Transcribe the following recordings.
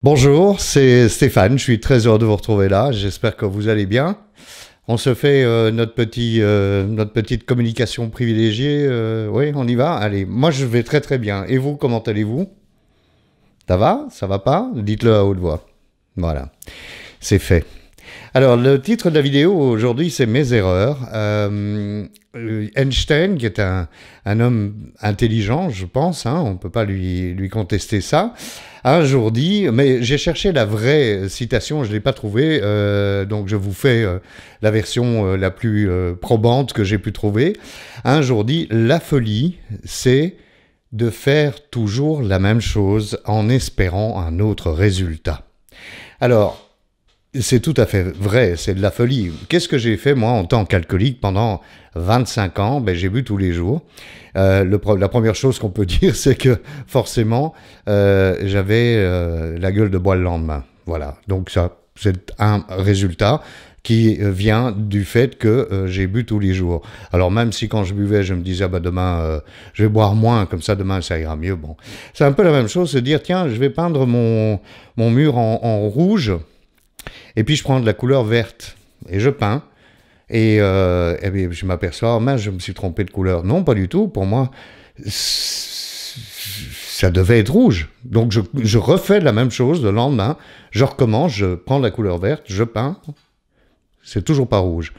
Bonjour, c'est Stéphane, je suis très heureux de vous retrouver là, j'espère que vous allez bien. On se fait notre petite communication privilégiée, oui, on y va? Allez, moi je vais très très bien. Et vous, comment allez-vous? Ça va? Ça va pas? Dites-le à haute voix. Voilà, c'est fait. Alors, le titre de la vidéo aujourd'hui, c'est Mes erreurs. Einstein, qui est un homme intelligent, je pense, hein, on ne peut pas lui contester ça, a un jour dit, mais j'ai cherché la vraie citation, je ne l'ai pas trouvée, donc je vous fais la version la plus probante que j'ai pu trouver. Un jour dit, la folie, c'est de faire toujours la même chose en espérant un autre résultat. Alors, c'est tout à fait vrai, c'est de la folie. Qu'est-ce que j'ai fait, moi, en tant qu'alcoolique, pendant 25 ans? Ben, j'ai bu tous les jours. La première chose qu'on peut dire, c'est que, forcément, j'avais la gueule de bois le lendemain. Voilà, donc ça, c'est un résultat qui vient du fait que j'ai bu tous les jours. Alors même si quand je buvais, je me disais, ah bah demain, je vais boire moins, comme ça demain ça ira mieux. Bon, c'est un peu la même chose, se dire, tiens, je vais peindre mon mur en rouge, et puis je prends de la couleur verte, et je peins, et bien, je m'aperçois, mince, je me suis trompé de couleur. Non, pas du tout, pour moi, ça devait être rouge. Donc je refais la même chose le lendemain, je recommence, je prends de la couleur verte, je peins, c'est toujours pas rouge.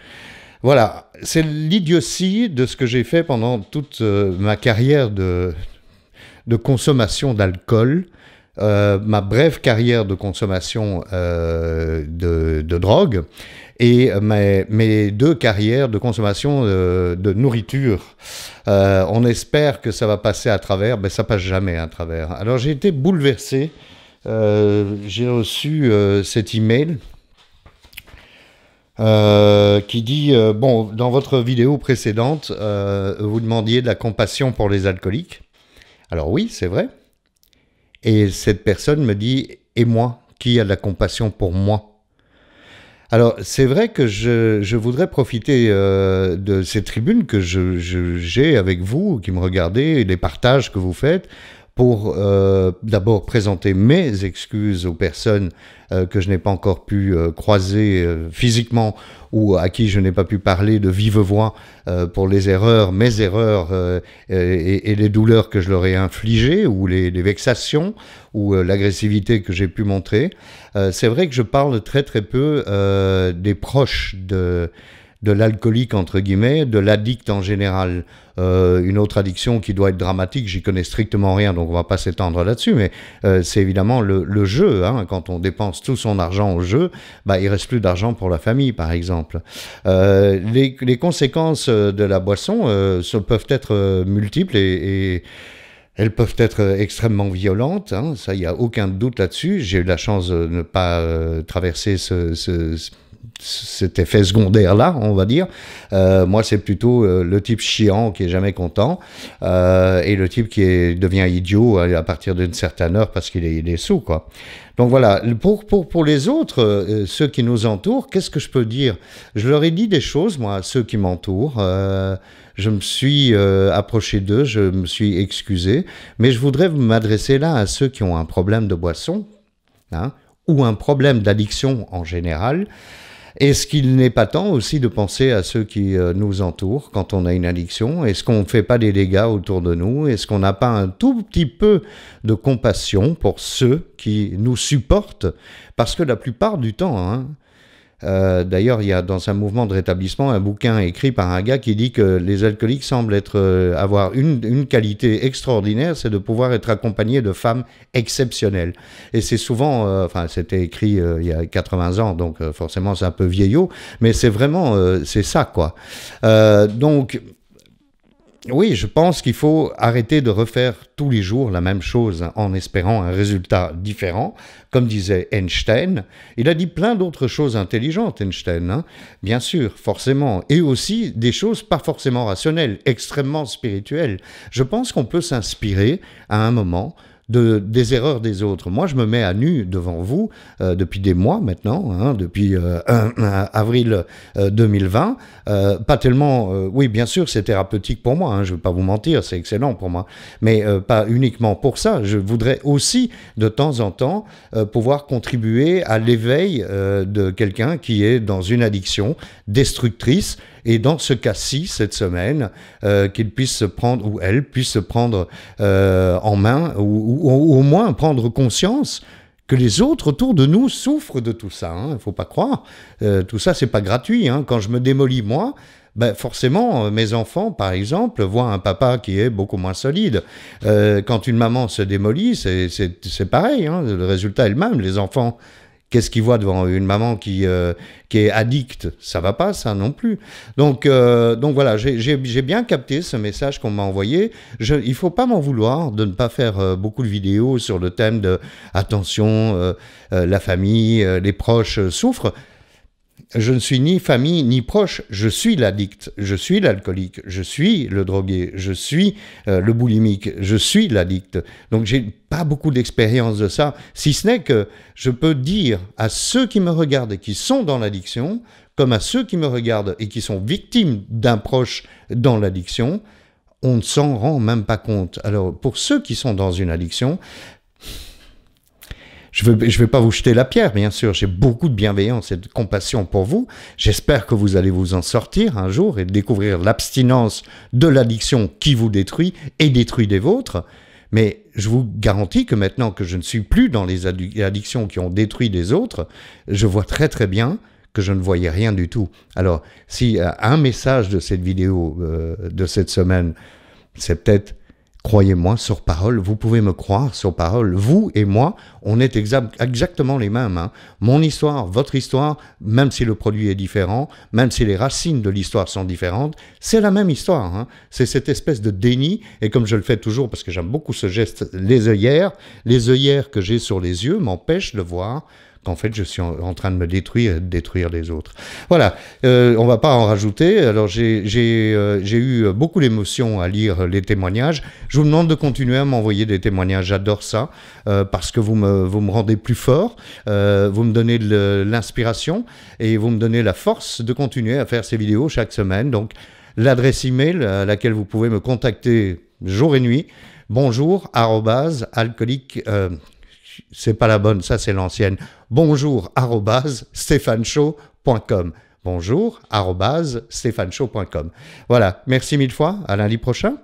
Voilà, c'est l'idiotie de ce que j'ai fait pendant toute ma carrière de consommation d'alcool, ma brève carrière de consommation de drogue et mes deux carrières de consommation de nourriture. On espère que ça va passer à travers, mais ça passe jamais à travers. Alors j'ai été bouleversé, j'ai reçu cet email qui dit, bon, dans votre vidéo précédente, vous demandiez de la compassion pour les alcooliques. Alors oui, c'est vrai. Et cette personne me dit, et moi, qui a de la compassion pour moi? Alors, c'est vrai que je voudrais profiter de ces tribunes que j'ai avec vous, qui me regardez, et les partages que vous faites, pour d'abord présenter mes excuses aux personnes que je n'ai pas encore pu croiser physiquement ou à qui je n'ai pas pu parler de vive voix pour les erreurs, mes erreurs et les douleurs que je leur ai infligées ou les vexations ou l'agressivité que j'ai pu montrer. C'est vrai que je parle très très peu des proches de l'alcoolique, entre guillemets, de l'addict en général. Une autre addiction qui doit être dramatique, j'y connais strictement rien, donc on va pas s'étendre là-dessus, mais c'est évidemment le jeu. Hein, quand on dépense tout son argent au jeu, bah, il reste plus d'argent pour la famille, par exemple. Les conséquences de la boisson peuvent être multiples et elles peuvent être extrêmement violentes, hein, ça, il n'y a aucun doute là-dessus. J'ai eu la chance de ne pas traverser cet effet secondaire-là, on va dire. Moi, c'est plutôt le type chiant qui est jamais content et le type qui devient idiot à partir d'une certaine heure parce qu'il est sous, quoi. Donc voilà, pour les autres, ceux qui nous entourent, qu'est-ce que je peux dire? Je leur ai dit des choses, moi, à ceux qui m'entourent. Je me suis approché d'eux, je me suis excusé, mais je voudrais m'adresser là à ceux qui ont un problème de boisson, hein, ou un problème d'addiction en général. Est-ce qu'il n'est pas temps aussi de penser à ceux qui nous entourent quand on a une addiction? Est-ce qu'on ne fait pas des dégâts autour de nous? Est-ce qu'on n'a pas un tout petit peu de compassion pour ceux qui nous supportent? Parce que la plupart du temps, hein, d'ailleurs, il y a dans un mouvement de rétablissement un bouquin écrit par un gars qui dit que les alcooliques semblent avoir une qualité extraordinaire, c'est de pouvoir être accompagnés de femmes exceptionnelles. Et c'est souvent, enfin c'était écrit il y a 80 ans, donc forcément c'est un peu vieillot, mais c'est vraiment, c'est ça quoi. Donc, oui, je pense qu'il faut arrêter de refaire tous les jours la même chose hein, en espérant un résultat différent. Comme disait Einstein, il a dit plein d'autres choses intelligentes, Einstein, hein, bien sûr, forcément, et aussi des choses pas forcément rationnelles, extrêmement spirituelles. Je pense qu'on peut s'inspirer à un moment des erreurs des autres. Moi, je me mets à nu devant vous depuis des mois maintenant, hein, depuis avril 2020. Pas tellement, oui, bien sûr, c'est thérapeutique pour moi, hein, je ne vais pas vous mentir, c'est excellent pour moi, mais pas uniquement pour ça. Je voudrais aussi, de temps en temps, pouvoir contribuer à l'éveil de quelqu'un qui est dans une addiction destructrice. Et dans ce cas-ci, cette semaine, qu'il puisse se prendre, ou elle puisse se prendre en main, ou au moins prendre conscience que les autres autour de nous souffrent de tout ça. Il ne faut pas croire. Tout ça, c'est pas gratuit. Hein. Quand je me démolis, moi, ben forcément, mes enfants, par exemple, voient un papa qui est beaucoup moins solide. Quand une maman se démolit, c'est pareil. Hein. Le résultat est le même. Les enfants... Qu'est-ce qu'ils voient devant une maman qui est addicte? Ça va pas, ça non plus. Donc voilà, j'ai bien capté ce message qu'on m'a envoyé. Il faut pas m'en vouloir de ne pas faire beaucoup de vidéos sur le thème de attention, la famille, les proches souffrent. Je ne suis ni famille ni proche, je suis l'addict, je suis l'alcoolique, je suis le drogué, je suis le boulimique, je suis l'addict. Donc j'ai pas beaucoup d'expérience de ça, si ce n'est que je peux dire à ceux qui me regardent et qui sont dans l'addiction, comme à ceux qui me regardent et qui sont victimes d'un proche dans l'addiction, on ne s'en rend même pas compte. Alors pour ceux qui sont dans une addiction, je vais pas vous jeter la pierre, bien sûr. J'ai beaucoup de bienveillance et de compassion pour vous. J'espère que vous allez vous en sortir un jour et découvrir l'abstinence de l'addiction qui vous détruit et détruit des vôtres. Mais je vous garantis que maintenant que je ne suis plus dans les addictions qui ont détruit des autres, je vois très très bien que je ne voyais rien du tout. Alors, si un message de cette vidéo de cette semaine, c'est peut-être... Croyez-moi sur parole, vous pouvez me croire sur parole. Vous et moi, on est exactement les mêmes. Hein. Mon histoire, votre histoire, même si le produit est différent, même si les racines de l'histoire sont différentes, c'est la même histoire. Hein. C'est cette espèce de déni, et comme je le fais toujours, parce que j'aime beaucoup ce geste, les œillères que j'ai sur les yeux m'empêchent de voir qu'en fait, je suis en train de me détruire et de détruire les autres. Voilà, on ne va pas en rajouter. Alors, j'ai eu beaucoup d'émotions à lire les témoignages. Je vous demande de continuer à m'envoyer des témoignages. J'adore ça, parce que vous me rendez plus fort, vous me donnez de l'inspiration et vous me donnez la force de continuer à faire ces vidéos chaque semaine. Donc, l'adresse email à laquelle vous pouvez me contacter jour et nuit, bonjour@alcoolique... c'est pas la bonne, ça c'est l'ancienne. bonjour@stéphaneshow.com. bonjour@stéphaneshow.com. Voilà, merci mille fois, à lundi prochain.